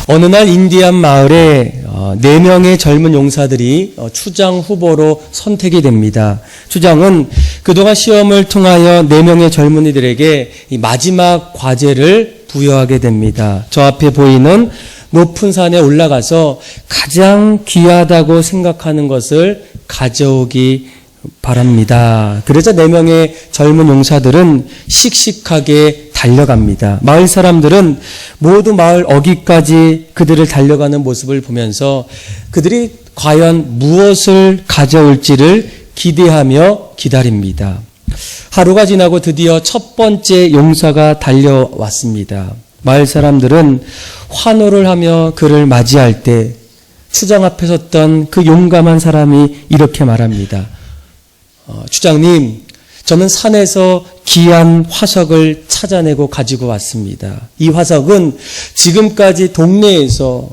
어느 날 인디안 마을에 4명의 젊은 용사들이 추장 후보로 선택이 됩니다. 추장은 그동안 시험을 통하여 4명의 젊은이들에게 이 마지막 과제를 부여하게 됩니다. 저 앞에 보이는 높은 산에 올라가서 가장 귀하다고 생각하는 것을 가져오기 바랍니다. 그래서 4명의 젊은 용사들은 씩씩하게 달려갑니다. 마을 사람들은 모두 마을 어귀까지 그들을 달려가는 모습을 보면서 그들이 과연 무엇을 가져올지를 기대하며 기다립니다. 하루가 지나고 드디어 첫 번째 용사가 달려왔습니다. 마을 사람들은 환호를 하며 그를 맞이할 때 추장 앞에 섰던 그 용감한 사람이 이렇게 말합니다. 추장님, 저는 산에서 귀한 화석을 찾아내고 가지고 왔습니다. 이 화석은 지금까지 동네에서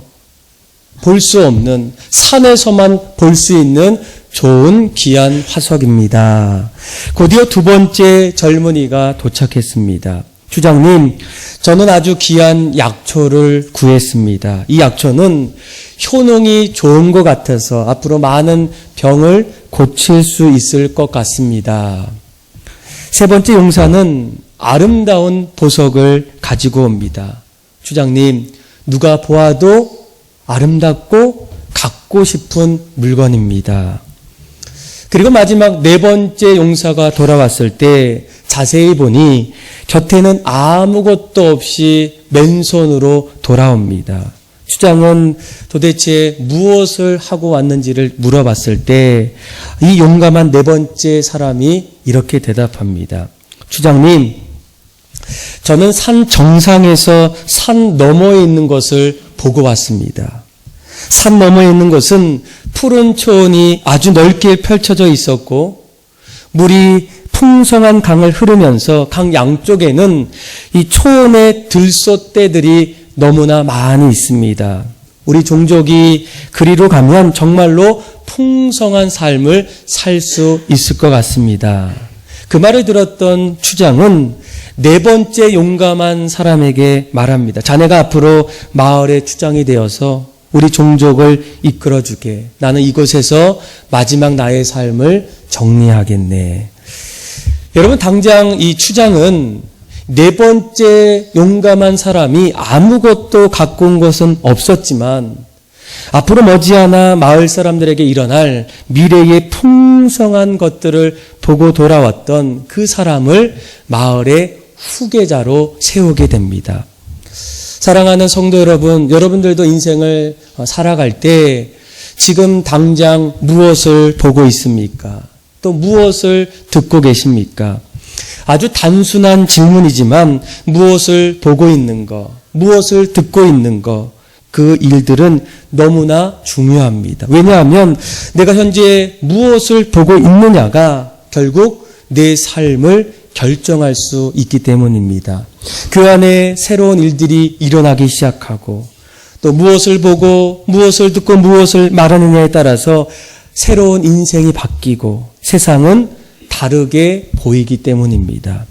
볼 수 없는, 산에서만 볼 수 있는 좋은 귀한 화석입니다. 곧이어 두 번째 젊은이가 도착했습니다. 추장님, 저는 아주 귀한 약초를 구했습니다. 이 약초는 효능이 좋은 것 같아서 앞으로 많은 병을 고칠 수 있을 것 같습니다. 세 번째 용사는 아름다운 보석을 가지고 옵니다. 추장님, 누가 보아도 아름답고 갖고 싶은 물건입니다. 그리고 마지막 4번째 용사가 돌아왔을 때 자세히 보니 곁에는 아무것도 없이 맨손으로 돌아옵니다. 추장은 도대체 무엇을 하고 왔는지를 물어봤을 때 이 용감한 4번째 사람이 이렇게 대답합니다. 추장님, 저는 산 정상에서 산 너머에 있는 것을 보고 왔습니다. 산 너머에 있는 것은 푸른 초원이 아주 넓게 펼쳐져 있었고 물이 풍성한 강을 흐르면서 강 양쪽에는 이 초원의 들소떼들이 너무나 많이 있습니다. 우리 종족이 그리로 가면 정말로 풍성한 삶을 살 수 있을 것 같습니다. 그 말을 들었던 추장은 4번째 용감한 사람에게 말합니다. 자네가 앞으로 마을의 추장이 되어서 우리 종족을 이끌어주게. 나는 이곳에서 마지막 나의 삶을 정리하겠네. 여러분, 당장 이 추장은 4번째 용감한 사람이 아무것도 갖고 온 것은 없었지만 앞으로 머지않아 마을 사람들에게 일어날 미래의 풍성한 것들을 보고 돌아왔던 그 사람을 마을의 후계자로 세우게 됩니다. 사랑하는 성도 여러분, 여러분들도 인생을 살아갈 때 지금 당장 무엇을 보고 있습니까? 또 무엇을 듣고 계십니까? 아주 단순한 질문이지만 무엇을 보고 있는 거, 무엇을 듣고 있는 거, 그 일들은 너무나 중요합니다. 왜냐하면 내가 현재 무엇을 보고 있느냐가 결국 내 삶을 결정할 수 있기 때문입니다. 그 안에 새로운 일들이 일어나기 시작하고 또 무엇을 보고 무엇을 듣고 무엇을 말하느냐에 따라서 새로운 인생이 바뀌고 세상은 다르게 보이기 때문입니다.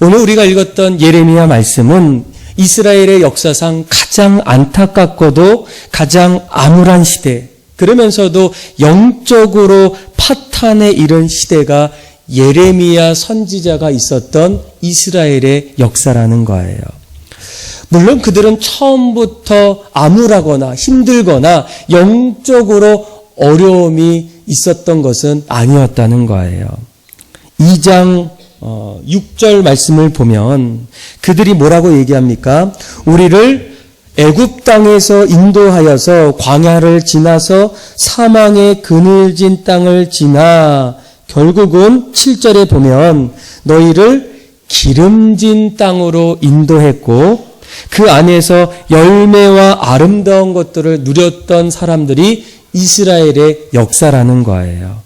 오늘 우리가 읽었던 예레미야 말씀은 이스라엘의 역사상 가장 안타깝고도 가장 암울한 시대, 그러면서도 영적으로 파탄에 이른 시대가 예레미야 선지자가 있었던 이스라엘의 역사라는 거예요. 물론 그들은 처음부터 암울하거나 힘들거나 영적으로 어려움이 있었던 것은 아니었다는 거예요. 2장 6절 말씀을 보면 그들이 뭐라고 얘기합니까? 우리를 애굽 땅에서 인도하여서 광야를 지나서 사망의 그늘진 땅을 지나 결국은 7절에 보면 너희를 기름진 땅으로 인도했고 그 안에서 열매와 아름다운 것들을 누렸던 사람들이 이스라엘의 역사라는 거예요.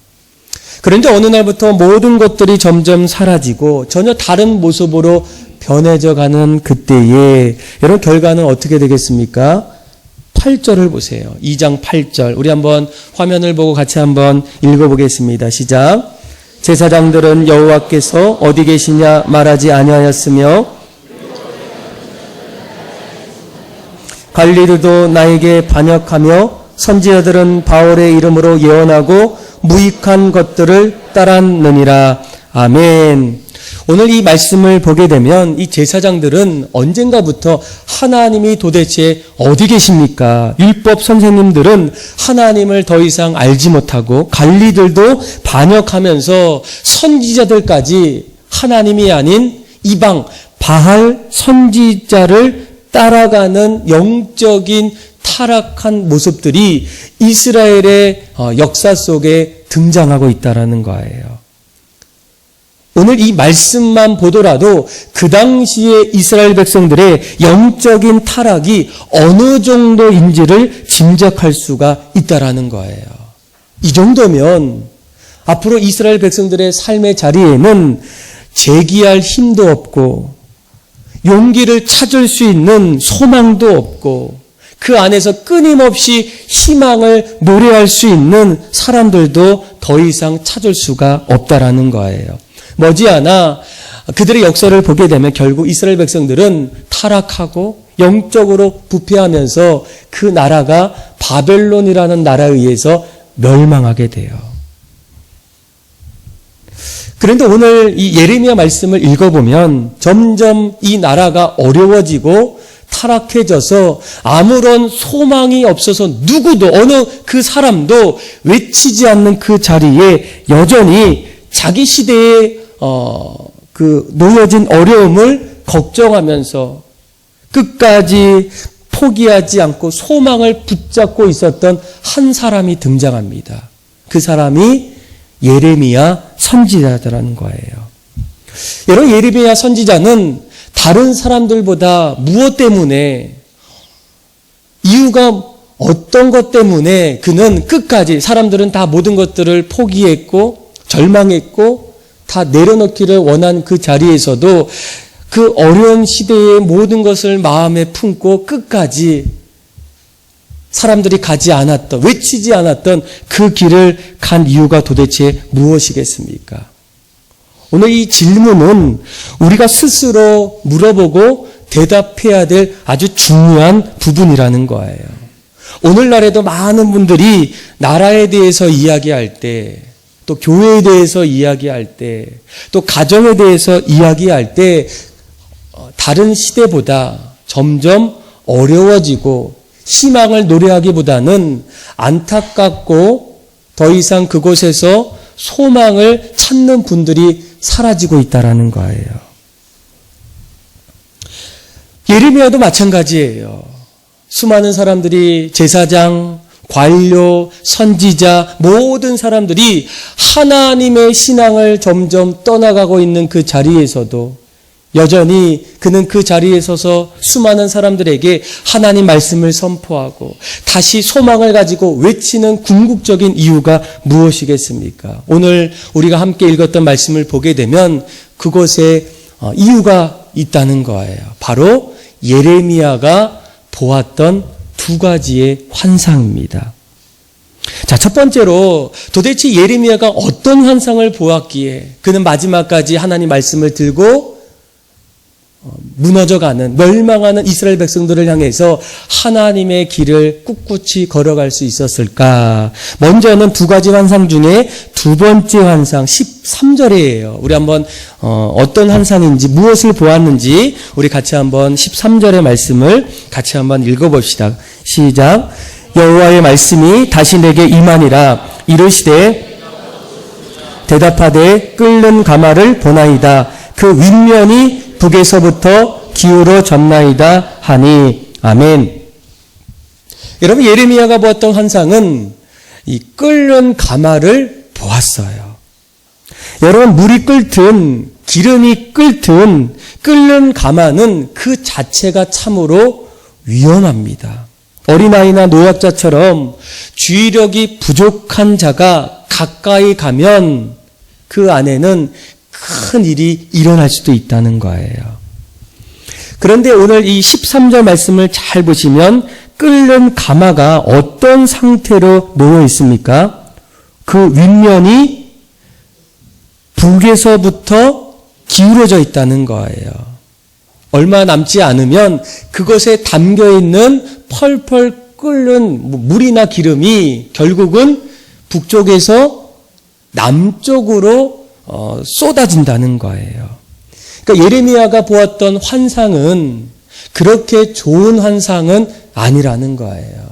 그런데 어느 날부터 모든 것들이 점점 사라지고 전혀 다른 모습으로 변해져 가는 그때에 여러분 결과는 어떻게 되겠습니까? 8절을 보세요. 2장 8절. 우리 한번 화면을 보고 같이 한번 읽어보겠습니다. 시작. 제사장들은 여호와께서 어디 계시냐 말하지 아니하였으며 관리들도 나에게 반역하며 선지자들은 바울의 이름으로 예언하고 무익한 것들을 따랐느니라. 아멘. 오늘 이 말씀을 보게 되면 이 제사장들은 언젠가부터 하나님이 도대체 어디 계십니까? 율법 선생님들은 하나님을 더 이상 알지 못하고 관리들도 반역하면서 선지자들까지 하나님이 아닌 이방 바알 선지자를 따라가는 영적인 타락한 모습들이 이스라엘의 역사 속에 등장하고 있다는 거예요. 오늘 이 말씀만 보더라도 그 당시에 이스라엘 백성들의 영적인 타락이 어느 정도인지를 짐작할 수가 있다는 거예요. 이 정도면 앞으로 이스라엘 백성들의 삶의 자리에는 재기할 힘도 없고 용기를 찾을 수 있는 소망도 없고 그 안에서 끊임없이 희망을 노래할 수 있는 사람들도 더 이상 찾을 수가 없다라는 거예요. 머지않아 그들의 역사를 보게 되면 결국 이스라엘 백성들은 타락하고 영적으로 부패하면서 그 나라가 바벨론이라는 나라에 의해서 멸망하게 돼요. 그런데 오늘 이 예레미야 말씀을 읽어보면 점점 이 나라가 어려워지고 타락해져서 아무런 소망이 없어서 누구도 어느 그 사람도 외치지 않는 그 자리에 여전히 자기 시대의 그 놓여진 어려움을 걱정하면서 끝까지 포기하지 않고 소망을 붙잡고 있었던 한 사람이 등장합니다. 그 사람이 예레미야 선지자라는 거예요. 여러분, 예레미야 선지자는 다른 사람들보다 무엇 때문에, 이유가 어떤 것 때문에 그는 끝까지, 사람들은 다 모든 것들을 포기했고 절망했고 다 내려놓기를 원한 그 자리에서도 그 어려운 시대의 모든 것을 마음에 품고 끝까지 사람들이 가지 않았던, 외치지 않았던 그 길을 간 이유가 도대체 무엇이겠습니까? 오늘 이 질문은 우리가 스스로 물어보고 대답해야 될 아주 중요한 부분이라는 거예요. 오늘날에도 많은 분들이 나라에 대해서 이야기할 때, 또 교회에 대해서 이야기할 때, 또 가정에 대해서 이야기할 때 다른 시대보다 점점 어려워지고 희망을 노래하기보다는 안타깝고 더 이상 그곳에서 소망을 찾는 분들이 사라지고 있다는 거예요. 예레미야도 마찬가지예요. 수많은 사람들이 제사장, 관료, 선지자, 모든 사람들이 하나님의 신앙을 점점 떠나가고 있는 그 자리에서도 여전히 그는 그 자리에 서서 수많은 사람들에게 하나님 말씀을 선포하고 다시 소망을 가지고 외치는 궁극적인 이유가 무엇이겠습니까? 오늘 우리가 함께 읽었던 말씀을 보게 되면 그곳에 이유가 있다는 거예요. 바로 예레미야가 보았던 두 가지의 환상입니다. 자, 첫 번째로 도대체 예레미야가 어떤 환상을 보았기에 그는 마지막까지 하나님 말씀을 들고 무너져가는, 멸망하는 이스라엘 백성들을 향해서 하나님의 길을 꿋꿋이 걸어갈 수 있었을까? 먼저는 두 가지 환상 중에 두 번째 환상 13절이에요. 우리 한번 어떤 환상인지, 무엇을 보았는지 우리 같이 한번 13절의 말씀을 같이 한번 읽어봅시다. 시작. 여호와의 말씀이 다시 내게 임하니라. 이르시되 대답하되 끓는 가마를 보나이다. 그 윗면이 북에서부터 기울어졌나이다 하니. 아멘. 여러분, 예레미야가 보았던 환상은 이 끓는 가마를 보았어요. 여러분, 물이 끓든 기름이 끓든 끓는 가마는 그 자체가 참으로 위험합니다. 어린아이나 노약자처럼 주의력이 부족한 자가 가까이 가면 그 안에는 큰 일이 일어날 수도 있다는 거예요. 그런데 오늘 이 13절 말씀을 잘 보시면 끓는 가마가 어떤 상태로 놓여 있습니까? 그 윗면이 북에서부터 기울어져 있다는 거예요. 얼마 남지 않으면 그것에 담겨있는 펄펄 끓는 물이나 기름이 결국은 북쪽에서 남쪽으로 쏟아진다는 거예요. 그러니까 예레미야가 보았던 환상은 그렇게 좋은 환상은 아니라는 거예요.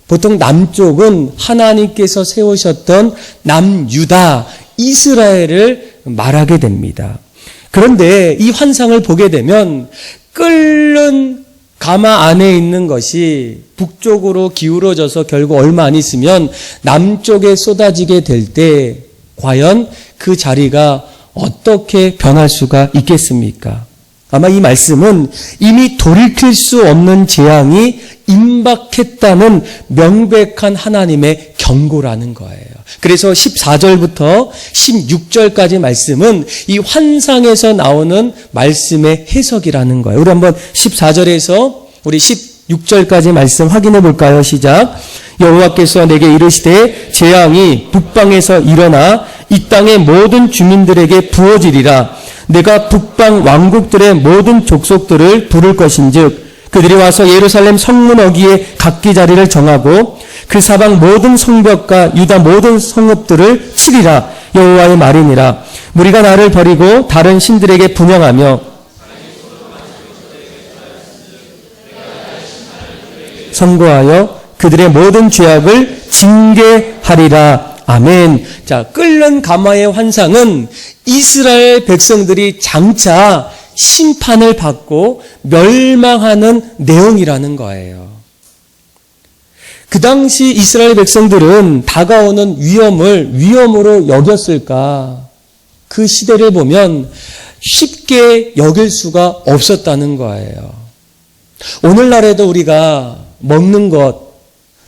보통 남쪽은 하나님께서 세우셨던 남유다, 이스라엘을 말하게 됩니다. 그런데 이 환상을 보게 되면 끓는 가마 안에 있는 것이 북쪽으로 기울어져서 결국 얼마 안 있으면 남쪽에 쏟아지게 될 때 과연 그 자리가 어떻게 변할 수가 있겠습니까? 아마 이 말씀은 이미 돌이킬 수 없는 재앙이 임박했다는 명백한 하나님의 경고라는 거예요. 그래서 14절부터 16절까지 말씀은 이 환상에서 나오는 말씀의 해석이라는 거예요. 우리 한번 14절에서 우리 16절까지 말씀 확인해 볼까요? 시작. 여호와께서 내게 이르시되 재앙이 북방에서 일어나 이 땅의 모든 주민들에게 부어지리라. 내가 북방 왕국들의 모든 족속들을 부를 것인즉 그들이 와서 예루살렘 성문 어귀에 각기 자리를 정하고 그 사방 모든 성벽과 유다 모든 성읍들을 치리라. 여호와의 말이니라. 무리가 나를 버리고 다른 신들에게 분향하며 선고하여 그들의 모든 죄악을 징계하리라. 아멘. 자, 끓는 가마의 환상은 이스라엘 백성들이 장차 심판을 받고 멸망하는 내용이라는 거예요. 그 당시 이스라엘 백성들은 다가오는 위험을 위험으로 여겼을까? 그 시대를 보면 쉽게 여길 수가 없었다는 거예요. 오늘날에도 우리가 먹는 것,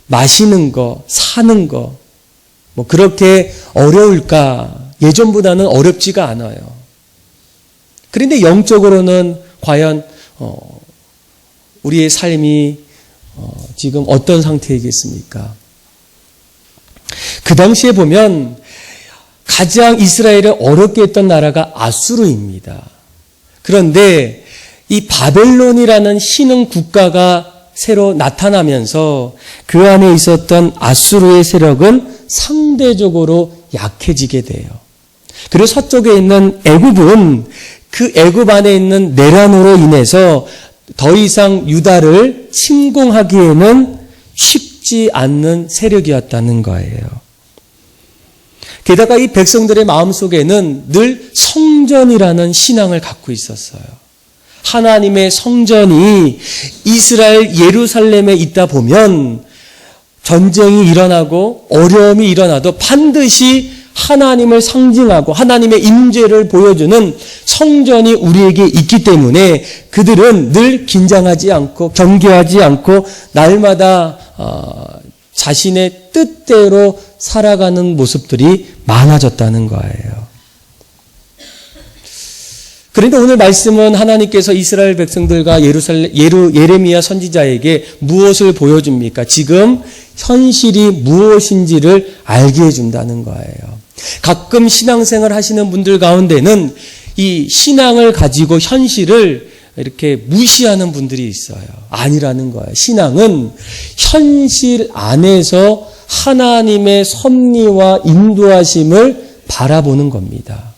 마시는 것, 사는 것, 그렇게 어려울까? 예전보다는 어렵지가 않아요. 그런데 영적으로는 과연 우리의 삶이 지금 어떤 상태이겠습니까? 그 당시에 보면 가장 이스라엘을 어렵게 했던 나라가 아수르입니다. 그런데 이 바벨론이라는 신흥 국가가 새로 나타나면서 그 안에 있었던 아수르의 세력은 상대적으로 약해지게 돼요. 그리고 서쪽에 있는 애굽은 그 애굽 안에 있는 내란으로 인해서 더 이상 유다를 침공하기에는 쉽지 않는 세력이었다는 거예요. 게다가 이 백성들의 마음속에는 늘 성전이라는 신앙을 갖고 있었어요. 하나님의 성전이 이스라엘 예루살렘에 있다 보면 전쟁이 일어나고 어려움이 일어나도 반드시 하나님을 상징하고 하나님의 임재를 보여주는 성전이 우리에게 있기 때문에 그들은 늘 긴장하지 않고 경계하지 않고 날마다 자신의 뜻대로 살아가는 모습들이 많아졌다는 거예요. 그런데 오늘 말씀은 하나님께서 이스라엘 백성들과 예레미야 선지자에게 무엇을 보여줍니까? 지금 현실이 무엇인지를 알게 해준다는 거예요. 가끔 신앙생활 하시는 분들 가운데는 이 신앙을 가지고 현실을 이렇게 무시하는 분들이 있어요. 아니라는 거예요. 신앙은 현실 안에서 하나님의 섭리와 인도하심을 바라보는 겁니다.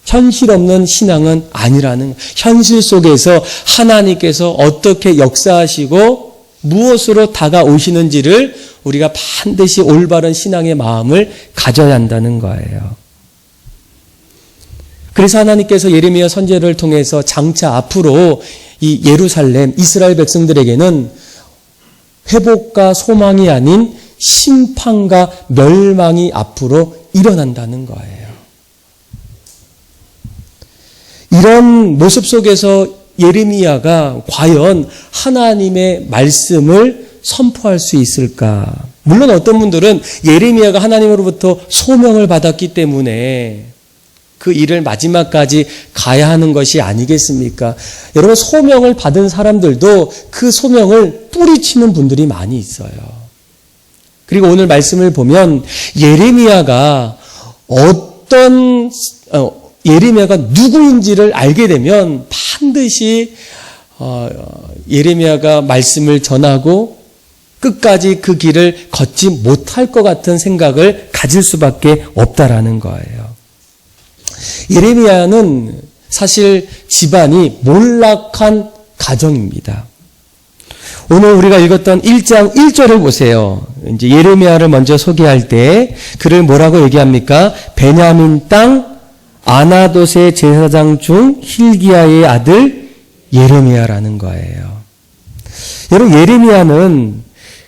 현실 없는 신앙은 아니라는 거예요. 현실 속에서 하나님께서 어떻게 역사하시고 무엇으로 다가오시는지를 우리가 반드시 올바른 신앙의 마음을 가져야 한다는 거예요. 그래서 하나님께서 예레미야 선지자를 통해서 장차 앞으로 이 예루살렘, 이스라엘 백성들에게는 회복과 소망이 아닌 심판과 멸망이 앞으로 일어난다는 거예요. 이런 모습 속에서 예레미야가 과연 하나님의 말씀을 선포할 수 있을까? 물론 어떤 분들은 예레미야가 하나님으로부터 소명을 받았기 때문에 그 일을 마지막까지 가야 하는 것이 아니겠습니까? 여러분, 소명을 받은 사람들도 그 소명을 뿌리치는 분들이 많이 있어요. 그리고 오늘 말씀을 보면 예레미야가 예레미야가 누구인지를 알게 되면 반드시 예레미야가 말씀을 전하고 끝까지 그 길을 걷지 못할 것 같은 생각을 가질 수밖에 없다라는 거예요. 예레미야는 사실 집안이 몰락한 가정입니다. 오늘 우리가 읽었던 1장 1절을 보세요. 이제 예레미야를 먼저 소개할 때 그를 뭐라고 얘기합니까? 베냐민 땅 아나돗의 제사장 중 hil기야의 아들 예레미야라는 거예요. 여러분, 예레미야는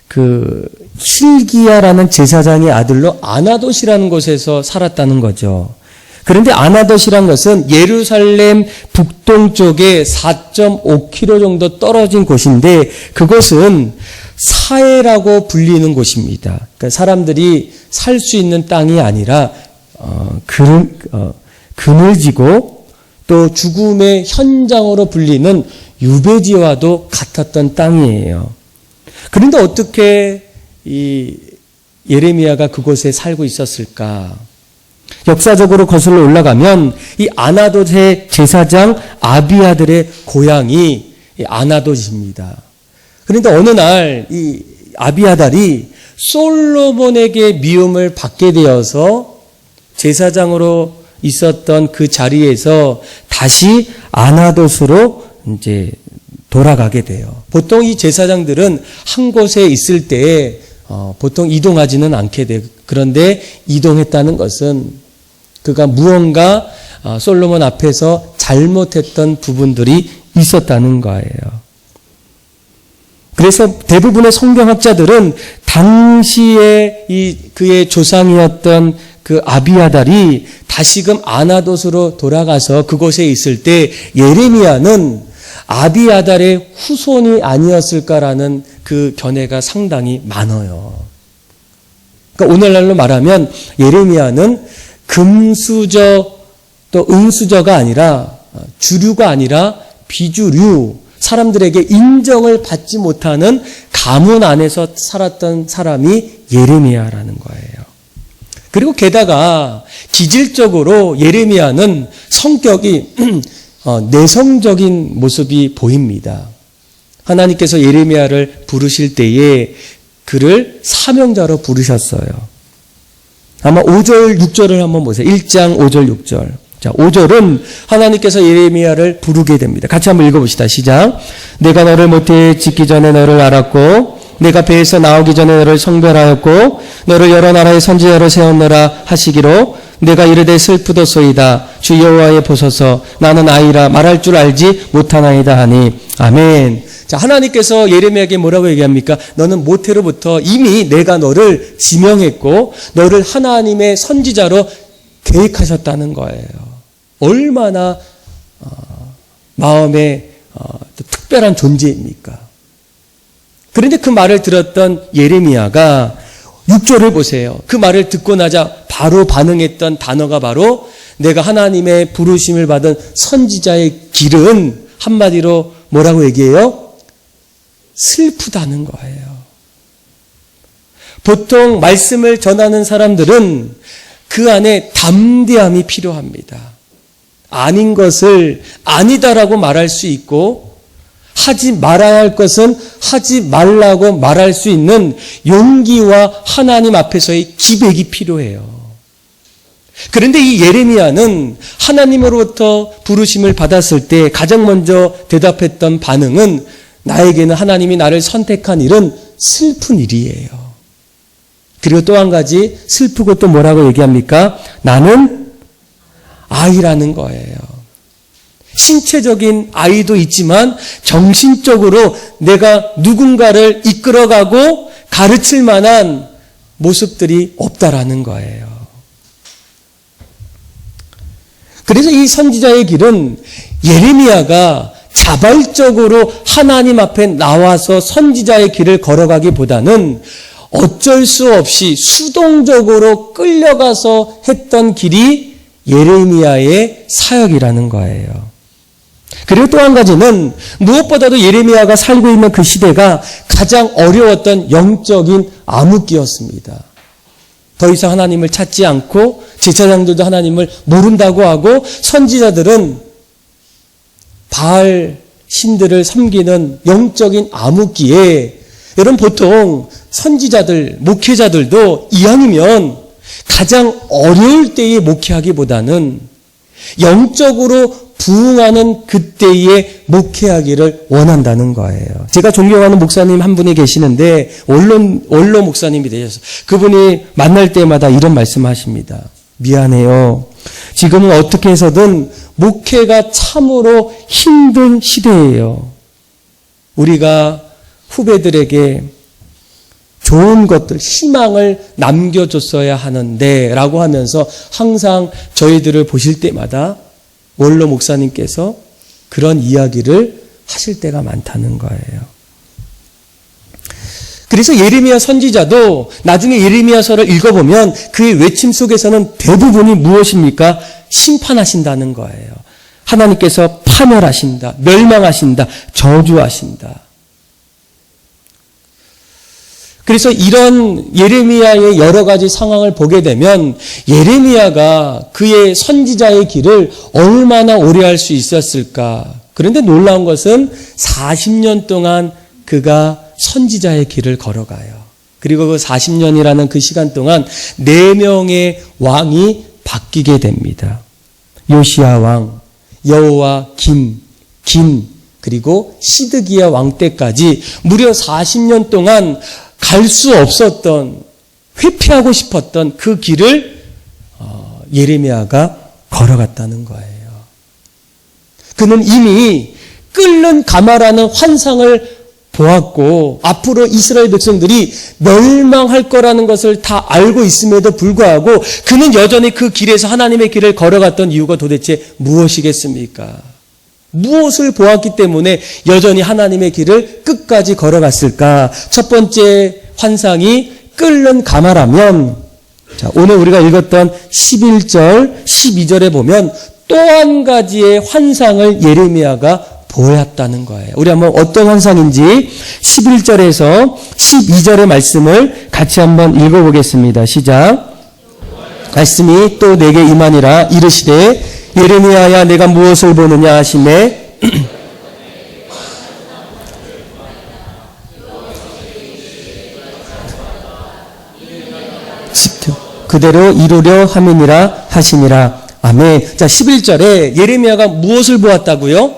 그 hil기야라는 제사장의 아들로 아나돗이라는 곳에서 살았다는 거죠. 그런데 아나돗이란 것은 예루살렘 북동쪽에 4.5km 정도 떨어진 곳인데 그곳은 사해라고 불리는 곳입니다. 그러니까 사람들이 살 수 있는 땅이 아니라 그늘지고 또 죽음의 현장으로 불리는 유배지와도 같았던 땅이에요. 그런데 어떻게 이 예레미야가 그곳에 살고 있었을까? 역사적으로 거슬러 올라가면 이 아나돗의 제사장 아비아들의 고향이 아나돗입니다. 그런데 어느 날 이 아비아달이 솔로몬에게 미움을 받게 되어서 제사장으로 있었던 그 자리에서 다시 아나돗으로 이제 돌아가게 돼요. 보통 이 제사장들은 한 곳에 있을 때 보통 이동하지는 않게 돼요. 그런데 이동했다는 것은 그가 무언가 솔로몬 앞에서 잘못했던 부분들이 있었다는 거예요. 그래서 대부분의 성경학자들은 당시에 그의 조상이었던 그 아비아달이 다시금 아나돗으로 돌아가서 그곳에 있을 때 예레미야는 아비아달의 후손이 아니었을까라는 그 견해가 상당히 많아요. 그러니까 오늘날로 말하면 예레미야는 금수저 또 은수저가 아니라 주류가 아니라 비주류, 사람들에게 인정을 받지 못하는 가문 안에서 살았던 사람이 예레미야라는 거예요. 그리고 게다가 기질적으로 예레미야는 성격이 내성적인 모습이 보입니다. 하나님께서 예레미야를 부르실 때에 그를 사명자로 부르셨어요. 아마 5절, 6절을 한번 보세요. 1장 5절, 6절. 자, 5절은 하나님께서 예레미야를 부르게 됩니다. 같이 한번 읽어봅시다. 시작. 내가 너를 모태에 짓기 전에 너를 알았고 내가 배에서 나오기 전에 너를 성별하였고 너를 여러 나라의 선지자로 세웠노라 하시기로 내가 이르되 슬프도소이다. 주 여호와의 보소서 나는 아이라 말할 줄 알지 못하나이다 하니 아멘. 자, 하나님께서 예레미야에게 뭐라고 얘기합니까? 너는 모태로부터 이미 내가 너를 지명했고 너를 하나님의 선지자로 계획하셨다는 거예요. 얼마나 마음에 특별한 존재입니까? 그런데 그 말을 들었던 예레미야가 6절을 보세요. 그 말을 듣고 나자 바로 반응했던 단어가 바로 내가 하나님의 부르심을 받은 선지자의 길은 한마디로 뭐라고 얘기해요? 슬프다는 거예요. 보통 말씀을 전하는 사람들은 그 안에 담대함이 필요합니다. 아닌 것을 아니다라고 말할 수 있고 하지 말아야 할 것은 하지 말라고 말할 수 있는 용기와 하나님 앞에서의 기백이 필요해요. 그런데 이 예레미야는 하나님으로부터 부르심을 받았을 때 가장 먼저 대답했던 반응은 나에게는 하나님이 나를 선택한 일은 슬픈 일이에요. 그리고 또 한 가지 슬프고 또 뭐라고 얘기합니까? 나는 아이라는 거예요. 신체적인 아이도 있지만 정신적으로 내가 누군가를 이끌어가고 가르칠 만한 모습들이 없다라는 거예요. 그래서 이 선지자의 길은 예레미야가 자발적으로 하나님 앞에 나와서 선지자의 길을 걸어가기보다는 어쩔 수 없이 수동적으로 끌려가서 했던 길이 예레미야의 사역이라는 거예요. 그리고 또 한 가지는 무엇보다도 예레미야가 살고 있는 그 시대가 가장 어려웠던 영적인 암흑기였습니다. 더 이상 하나님을 찾지 않고 제사장들도 하나님을 모른다고 하고 선지자들은 바알 신들을 섬기는 영적인 암흑기에 여러분 보통 선지자들, 목회자들도 이왕이면 가장 어려울 때에 목회하기보다는 영적으로 부흥하는 그때에 목회하기를 원한다는 거예요. 제가 존경하는 목사님 한 분이 계시는데 원로 목사님이 되셔서 그분이 만날 때마다 이런 말씀하십니다. 미안해요. 지금은 어떻게 해서든 목회가 참으로 힘든 시대예요. 우리가 후배들에게 좋은 것들, 희망을 남겨줬어야 하는데 라고 하면서 항상 저희들을 보실 때마다 원로 목사님께서 그런 이야기를 하실 때가 많다는 거예요. 그래서 예레미야 선지자도 나중에 예레미야서를 읽어보면 그의 외침 속에서는 대부분이 무엇입니까? 심판하신다는 거예요. 하나님께서 파멸하신다, 멸망하신다, 저주하신다. 그래서 이런 예레미야의 여러 가지 상황을 보게 되면 예레미야가 그의 선지자의 길을 얼마나 오래 할 수 있었을까? 그런데 놀라운 것은 40년 동안 그가 선지자의 길을 걸어가요. 그리고 그 40년이라는 그 시간 동안 4명의 왕이 바뀌게 됩니다. 요시야 왕, 여호와김, 그리고 시드기야 왕 때까지 무려 40년 동안 갈 수 없었던, 회피하고 싶었던 그 길을 예레미야가 걸어갔다는 거예요. 그는 이미 끓는 가마라는 환상을 보았고 앞으로 이스라엘 백성들이 멸망할 거라는 것을 다 알고 있음에도 불구하고 그는 여전히 그 길에서 하나님의 길을 걸어갔던 이유가 도대체 무엇이겠습니까? 무엇을 보았기 때문에 여전히 하나님의 길을 끝까지 걸어갔을까? 첫 번째 환상이 끓는 가마라면, 자, 오늘 우리가 읽었던 11절, 12절에 보면 또 한 가지의 환상을 예레미야가 보았다는 거예요. 우리 한번 어떤 환상인지 11절에서 12절의 말씀을 같이 한번 읽어보겠습니다. 시작. 말씀이 또 내게 임하니라 이르시되 예레미야야 내가 무엇을 보느냐 하시매 그대로 이루려 함이니라 하시니라. 아멘. 자, 11절에 예레미야가 무엇을 보았다고요?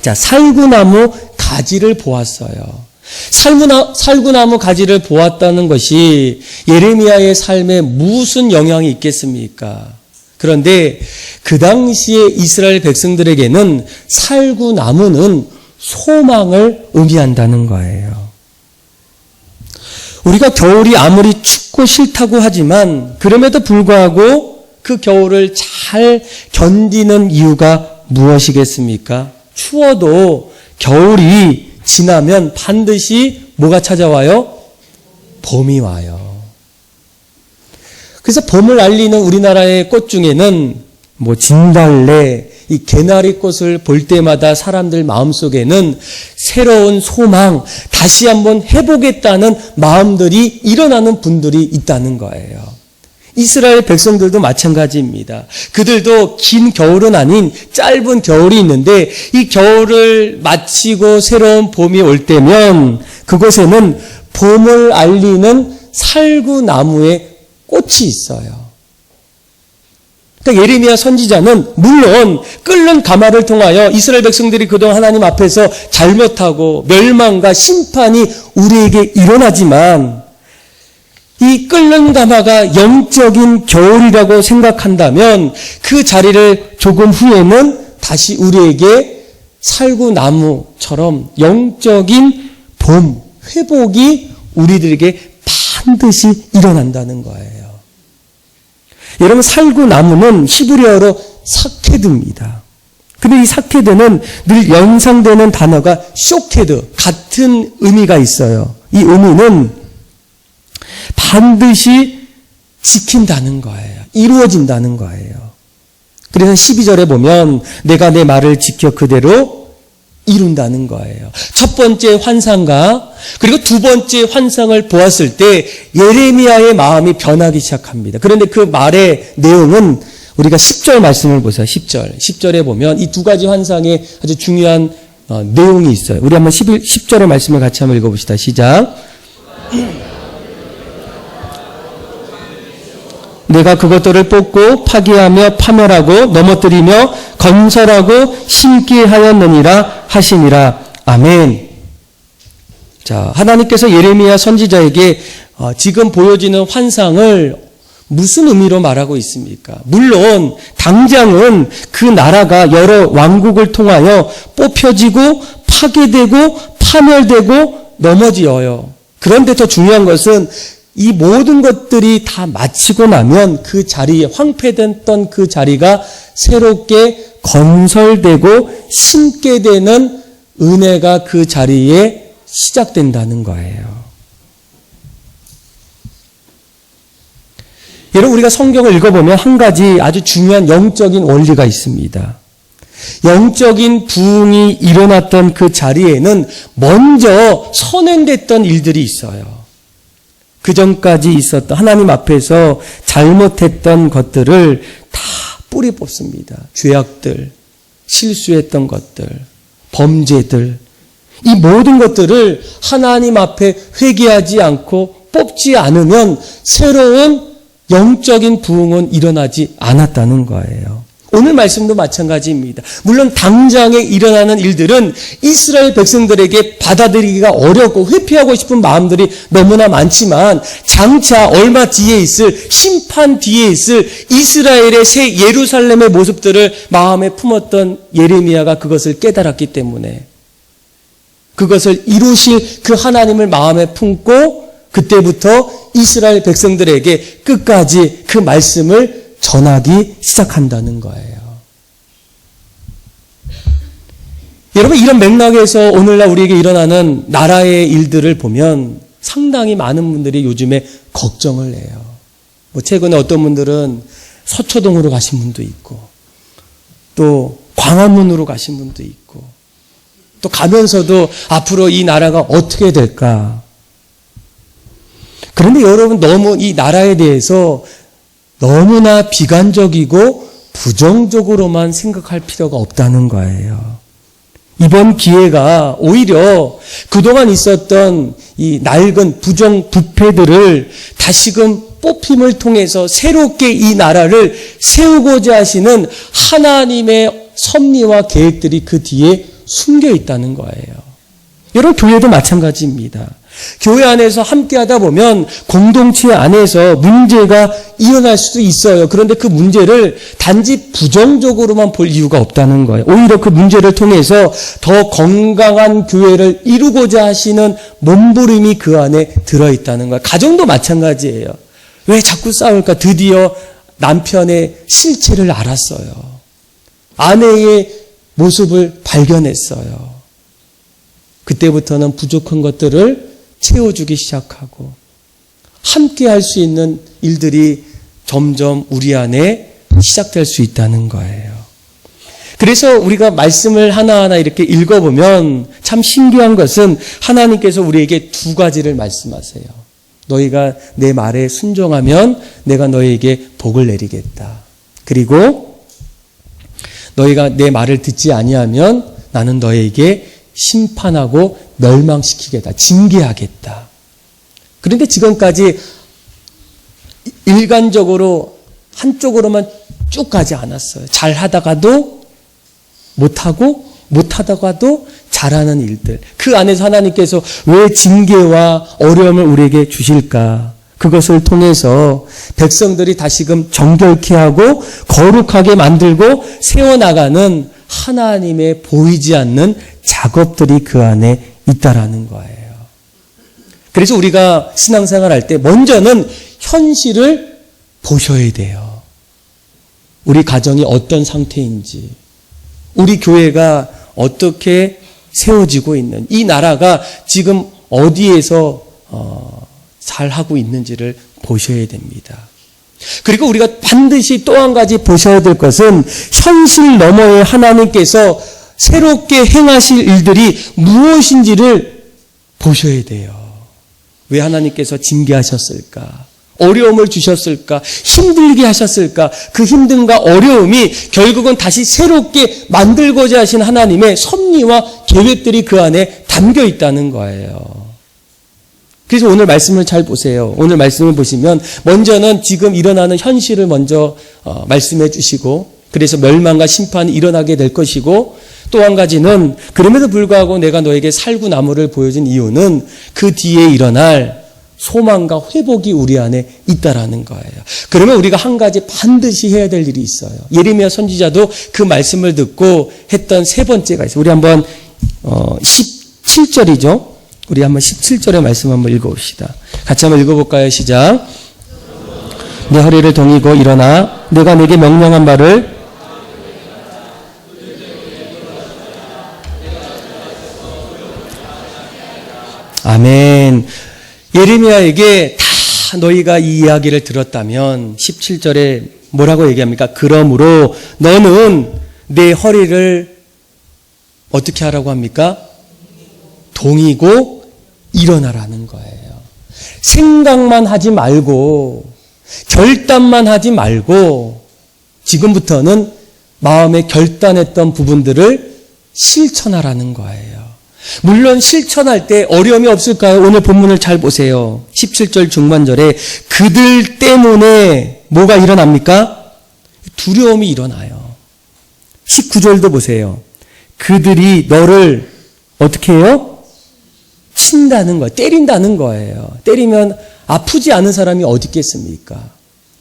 자, 살구나무 가지를 보았어요. 살구나무 가지를 보았다는 것이 예레미야의 삶에 무슨 영향이 있겠습니까? 그런데 그 당시에 이스라엘 백성들에게는 살구나무는 소망을 의미한다는 거예요. 우리가 겨울이 아무리 춥고 싫다고 하지만 그럼에도 불구하고 그 겨울을 잘 견디는 이유가 무엇이겠습니까? 추워도 겨울이 지나면 반드시 뭐가 찾아와요? 봄이 와요. 그래서 봄을 알리는 우리나라의 꽃 중에는 진달래, 이 개나리 꽃을 볼 때마다 사람들 마음속에는 새로운 소망, 다시 한번 해보겠다는 마음들이 일어나는 분들이 있다는 거예요. 이스라엘 백성들도 마찬가지입니다. 그들도 긴 겨울은 아닌 짧은 겨울이 있는데 이 겨울을 마치고 새로운 봄이 올 때면 그곳에는 봄을 알리는 살구나무의 꽃이 있어요. 그러니까 예레미야 선지자는 물론 끓는 가마를 통하여 이스라엘 백성들이 그동안 하나님 앞에서 잘못하고 멸망과 심판이 우리에게 일어나지만 이 끓는 가마가 영적인 겨울이라고 생각한다면 그 자리를 조금 후에는 다시 우리에게 살구나무처럼 영적인 봄, 회복이 우리들에게 반드시 일어난다는 거예요. 여러분, 살구나무는 히브리어로 사케드입니다. 근데 이 사케드는 늘 연상되는 단어가 쇼케드, 같은 의미가 있어요. 이 의미는 반드시 지킨다는 거예요. 이루어진다는 거예요. 그래서 12절에 보면 내가 내 말을 지켜 그대로 이룬다는 거예요. 첫 번째 환상과 그리고 두 번째 환상을 보았을 때 예레미야의 마음이 변하기 시작합니다. 그런데 그 말의 내용은 우리가 10절 말씀을 보세요. 10절에 보면 이 두 가지 환상에 아주 중요한 내용이 있어요. 우리 한번 10절의 말씀을 같이 한번 읽어봅시다. 시작. 내가 그것들을 뽑고 파괴하며 파멸하고 넘어뜨리며 건설하고 심게 하였느니라 하시니라. 아멘. 자, 하나님께서 예레미야 선지자에게 지금 보여지는 환상을 무슨 의미로 말하고 있습니까? 물론 당장은 그 나라가 여러 왕국을 통하여 뽑혀지고 파괴되고 파멸되고 넘어지어요. 그런데 더 중요한 것은 이 모든 것들이 다 마치고 나면 그 자리에 황폐됐던 그 자리가 새롭게 건설되고 심게 되는 은혜가 그 자리에 시작된다는 거예요. 여러분, 우리가 성경을 읽어보면 한 가지 아주 중요한 영적인 원리가 있습니다. 영적인 부흥이 일어났던 그 자리에는 먼저 선행됐던 일들이 있어요. 그 전까지 있었던 하나님 앞에서 잘못했던 것들을 다 뿌리 뽑습니다. 죄악들, 실수했던 것들, 범죄들, 이 모든 것들을 하나님 앞에 회개하지 않고 뽑지 않으면 새로운 영적인 부흥은 일어나지 않았다는 거예요. 오늘 말씀도 마찬가지입니다. 물론 당장에 일어나는 일들은 이스라엘 백성들에게 받아들이기가 어렵고 회피하고 싶은 마음들이 너무나 많지만 장차 얼마 뒤에 있을 심판 뒤에 있을 이스라엘의 새 예루살렘의 모습들을 마음에 품었던 예레미야가 그것을 깨달았기 때문에 그것을 이루실 그 하나님을 마음에 품고 그때부터 이스라엘 백성들에게 끝까지 그 말씀을 전하기 시작한다는 거예요. 여러분, 이런 맥락에서 오늘날 우리에게 일어나는 나라의 일들을 보면 상당히 많은 분들이 요즘에 걱정을 해요. 최근에 어떤 분들은 서초동으로 가신 분도 있고 또 광화문으로 가신 분도 있고 또 가면서도 앞으로 이 나라가 어떻게 될까. 그런데 여러분, 너무 이 나라에 대해서 너무나 비관적이고 부정적으로만 생각할 필요가 없다는 거예요. 이번 기회가 오히려 그동안 있었던 이 낡은 부정 부패들을 다시금 뽑힘을 통해서 새롭게 이 나라를 세우고자 하시는 하나님의 섭리와 계획들이 그 뒤에 숨겨 있다는 거예요. 여러분, 교회도 마찬가지입니다. 교회 안에서 함께 하다 보면 공동체 안에서 문제가 일어날 수도 있어요. 그런데 그 문제를 단지 부정적으로만 볼 이유가 없다는 거예요. 오히려 그 문제를 통해서 더 건강한 교회를 이루고자 하시는 몸부림이 그 안에 들어있다는 거예요. 가정도 마찬가지예요. 왜 자꾸 싸울까? 드디어 남편의 실체를 알았어요. 아내의 모습을 발견했어요. 그때부터는 부족한 것들을 채워주기 시작하고 함께 할 수 있는 일들이 점점 우리 안에 시작될 수 있다는 거예요. 그래서 우리가 말씀을 하나하나 이렇게 읽어보면 참 신기한 것은 하나님께서 우리에게 두 가지를 말씀하세요. 너희가 내 말에 순종하면 내가 너희에게 복을 내리겠다. 그리고 너희가 내 말을 듣지 아니하면 나는 너희에게 심판하고 멸망시키겠다. 징계하겠다. 그런데 지금까지 일관적으로 한쪽으로만 쭉 가지 않았어요. 잘하다가도 못하고 못하다가도 잘하는 일들. 그 안에서 하나님께서 왜 징계와 어려움을 우리에게 주실까? 그것을 통해서 백성들이 다시금 정결케 하고 거룩하게 만들고 세워나가는 하나님의 보이지 않는 작업들이 그 안에 있다라는 거예요. 그래서 우리가 신앙생활 할 때 먼저는 현실을 보셔야 돼요. 우리 가정이 어떤 상태인지, 우리 교회가 어떻게 세워지고 있는, 이 나라가 지금 어디에서 잘하고 있는지를 보셔야 됩니다. 그리고 우리가 반드시 또 한 가지 보셔야 될 것은 현실 너머에 하나님께서 새롭게 행하실 일들이 무엇인지를 보셔야 돼요. 왜 하나님께서 징계하셨을까? 어려움을 주셨을까? 힘들게 하셨을까? 그 힘듦과 어려움이 결국은 다시 새롭게 만들고자 하신 하나님의 섭리와 계획들이 그 안에 담겨 있다는 거예요. 그래서 오늘 말씀을 잘 보세요. 오늘 말씀을 보시면 먼저는 지금 일어나는 현실을 먼저 말씀해 주시고, 그래서 멸망과 심판이 일어나게 될 것이고, 또 한 가지는 그럼에도 불구하고 내가 너에게 살구나무를 보여준 이유는 그 뒤에 일어날 소망과 회복이 우리 안에 있다라는 거예요. 그러면 우리가 한 가지 반드시 해야 될 일이 있어요. 예레미야 선지자도 그 말씀을 듣고 했던 세 번째가 있어요. 우리 한번 17절이죠. 우리 한번 17절의 말씀 한번 읽어봅시다. 같이 한번 읽어볼까요? 시작. 내 허리를 동이고 일어나 내가 내게 명령한 바를 아멘. 예레미야에게 다 너희가 이 이야기를 들었다면 17절에 뭐라고 얘기합니까? 그러므로 너는 내 허리를 어떻게 하라고 합니까? 동이고 일어나라는 거예요. 생각만 하지 말고 결단만 하지 말고 지금부터는 마음에 결단했던 부분들을 실천하라는 거예요. 물론 실천할 때 어려움이 없을까요? 오늘 본문을 잘 보세요. 17절 중반절에 그들 때문에 뭐가 일어납니까? 두려움이 일어나요. 19절도 보세요. 그들이 너를 어떻게 해요? 친다는 거예요. 때린다는 거예요. 때리면 아프지 않은 사람이 어디 있겠습니까?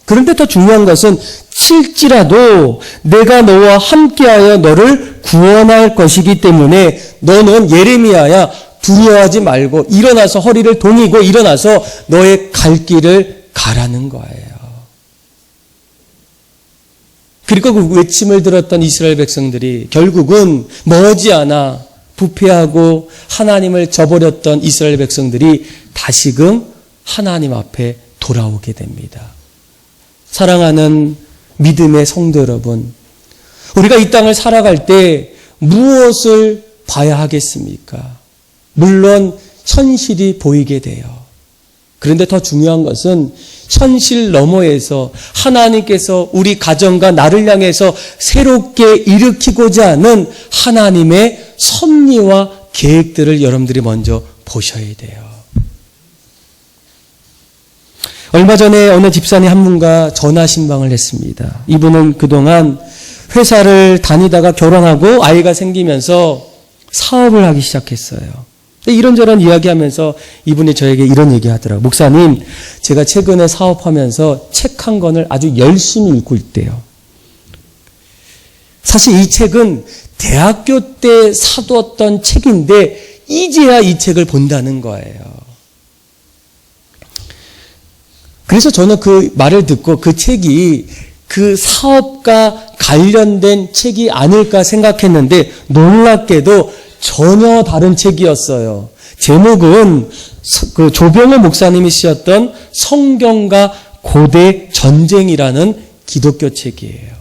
그런데 더 중요한 것은 칠지라도 내가 너와 함께하여 너를 구원할 것이기 때문에 너는 예레미야야 두려워하지 말고 일어나서 허리를 동이고 일어나서 너의 갈 길을 가라는 거예요. 그리고 그 외침을 들었던 이스라엘 백성들이 결국은 머지않아 부패하고 하나님을 저버렸던 이스라엘 백성들이 다시금 하나님 앞에 돌아오게 됩니다. 사랑하는 믿음의 성도 여러분, 우리가 이 땅을 살아갈 때 무엇을 봐야 하겠습니까? 물론 현실이 보이게 돼요. 그런데 더 중요한 것은 현실 너머에서 하나님께서 우리 가정과 나를 향해서 새롭게 일으키고자 하는 하나님의 섭리와 계획들을 여러분들이 먼저 보셔야 돼요. 얼마 전에 어느 집사님 한 분과 전화 신방을 했습니다. 이분은 그동안 회사를 다니다가 결혼하고 아이가 생기면서 사업을 하기 시작했어요. 이런저런 이야기하면서 이분이 저에게 이런 얘기 하더라고요. 목사님, 제가 최근에 사업하면서 책 한 권을 아주 열심히 읽고 있대요. 사실 이 책은 대학교 때 사두었던 책인데 이제야 이 책을 본다는 거예요. 그래서 저는 그 말을 듣고 그 책이 그 사업과 관련된 책이 아닐까 생각했는데 놀랍게도 전혀 다른 책이었어요. 제목은 그 조병호 목사님이 쓰셨던 성경과 고대 전쟁이라는 기독교 책이에요.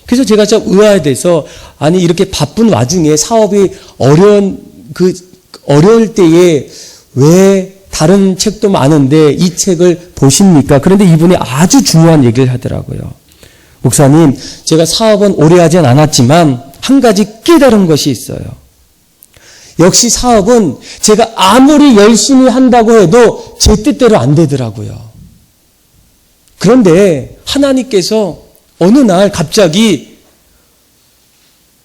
그래서 제가 좀 의아해서 아니 이렇게 바쁜 와중에 사업이 어려울 때에 왜 다른 책도 많은데 이 책을 보십니까? 그런데 이분이 아주 중요한 얘기를 하더라고요. 목사님, 제가 사업은 오래 하진 않았지만 한 가지 깨달은 것이 있어요. 역시 사업은 제가 아무리 열심히 한다고 해도 제 뜻대로 안 되더라고요. 그런데 하나님께서 어느 날 갑자기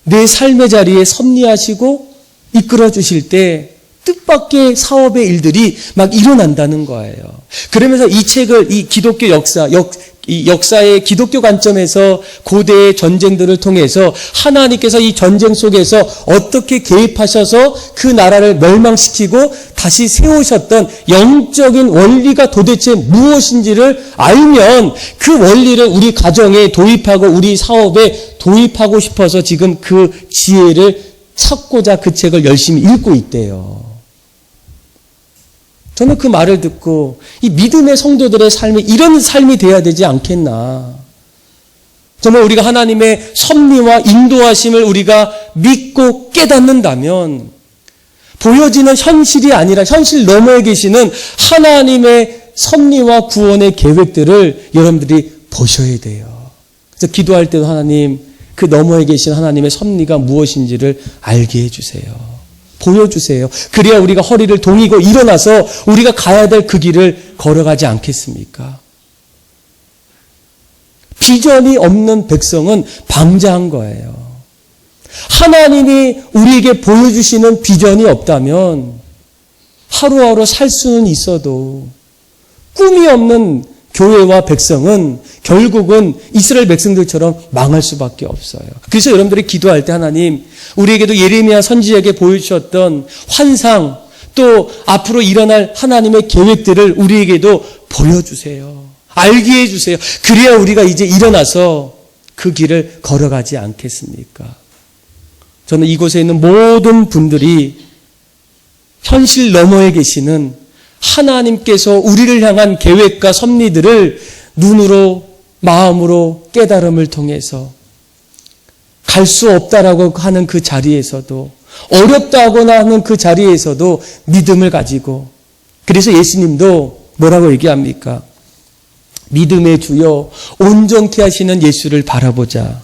내 삶의 자리에 섭리하시고 이끌어 주실 때 뜻밖의 사업의 일들이 막 일어난다는 거예요. 그러면서 이 책을 이 기독교 역사의 기독교 관점에서 고대의 전쟁들을 통해서 하나님께서 이 전쟁 속에서 어떻게 개입하셔서 그 나라를 멸망시키고 다시 세우셨던 영적인 원리가 도대체 무엇인지를 알면 그 원리를 우리 가정에 도입하고 우리 사업에 도입하고 싶어서 지금 그 지혜를 찾고자 그 책을 열심히 읽고 있대요. 저는 그 말을 듣고 이 믿음의 성도들의 삶이 이런 삶이 돼야 되지 않겠나. 정말 우리가 하나님의 섭리와 인도하심을 우리가 믿고 깨닫는다면 보여지는 현실이 아니라 현실 너머에 계시는 하나님의 섭리와 구원의 계획들을 여러분들이 보셔야 돼요. 그래서 기도할 때도 하나님, 그 너머에 계신 하나님의 섭리가 무엇인지를 알게 해주세요. 보여주세요. 그래야 우리가 허리를 동이고 일어나서 우리가 가야 될 그 길을 걸어가지 않겠습니까? 비전이 없는 백성은 방자한 거예요. 하나님이 우리에게 보여주시는 비전이 없다면 하루하루 살 수는 있어도 꿈이 없는 교회와 백성은 결국은 이스라엘 백성들처럼 망할 수밖에 없어요. 그래서 여러분들이 기도할 때 하나님, 우리에게도 예레미야 선지자에게 보여주셨던 환상, 또 앞으로 일어날 하나님의 계획들을 우리에게도 보여주세요. 알게 해주세요. 그래야 우리가 이제 일어나서 그 길을 걸어가지 않겠습니까? 저는 이곳에 있는 모든 분들이 현실 너머에 계시는 하나님께서 우리를 향한 계획과 섭리들을 눈으로, 마음으로 깨달음을 통해서 갈 수 없다라고 하는 그 자리에서도, 어렵다거나 하는 그 자리에서도 믿음을 가지고, 그래서 예수님도 뭐라고 얘기합니까? 믿음의 주여 온전케 하시는 예수를 바라보자.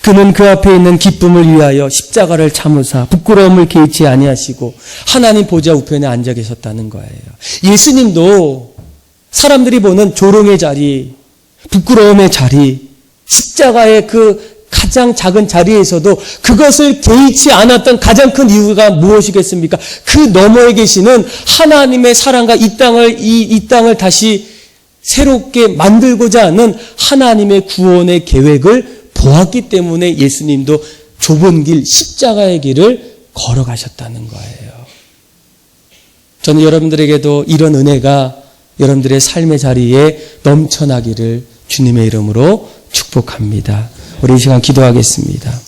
그는 그 앞에 있는 기쁨을 위하여 십자가를 참으사 부끄러움을 개의치 아니하시고 하나님 보좌 우편에 앉아 계셨다는 거예요. 예수님도 사람들이 보는 조롱의 자리, 부끄러움의 자리, 십자가의 그 가장 작은 자리에서도 그것을 개의치 않았던 가장 큰 이유가 무엇이겠습니까? 그 너머에 계시는 하나님의 사랑과 이 땅을 다시 새롭게 만들고자 하는 하나님의 구원의 계획을 보았기 때문에 예수님도 좁은 길, 십자가의 길을 걸어가셨다는 거예요. 저는 여러분들에게도 이런 은혜가 여러분들의 삶의 자리에 넘쳐나기를 주님의 이름으로 축복합니다. 우리 이 시간 기도하겠습니다.